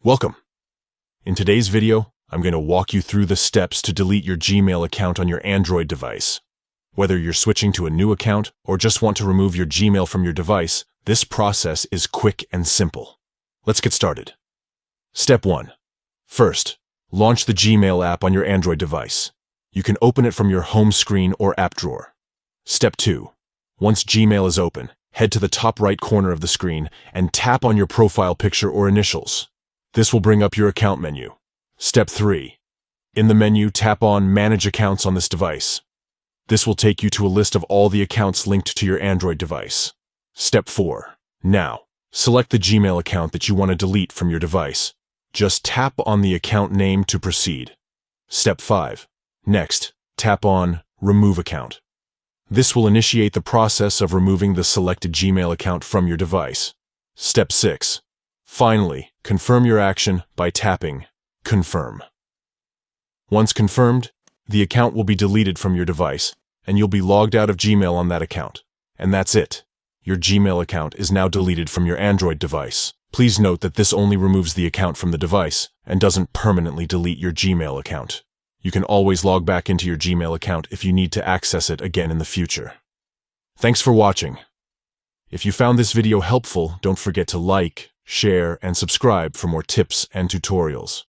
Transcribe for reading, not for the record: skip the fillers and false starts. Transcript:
Welcome. In today's video, I'm going to walk you through the steps to delete your Gmail account on your Android device. Whether you're switching to a new account or just want to remove your Gmail from your device, this process is quick and simple. Let's get started. Step 1. First, launch the Gmail app on your Android device. You can open it from your home screen or app drawer. Step 2. Once Gmail is open, head to the top right corner of the screen and tap on your profile picture or initials. This will bring up your account menu. Step 3. In the menu, tap on Manage Accounts on this device. This will take you to a list of all the accounts linked to your Android device. Step 4. Now, select the Gmail account that you want to delete from your device. Just tap on the account name to proceed. Step 5. Next, tap on Remove Account. This will initiate the process of removing the selected Gmail account from your device. Step 6. Finally, confirm your action by tapping Confirm. Once confirmed, the account will be deleted from your device, and you'll be logged out of Gmail on that account. And that's it. Your Gmail account is now deleted from your Android device. Please note that this only removes the account from the device and doesn't permanently delete your Gmail account. You can always log back into your Gmail account if you need to access it again in the future. Thanks for watching. If you found this video helpful, don't forget to like, share, and subscribe for more tips and tutorials.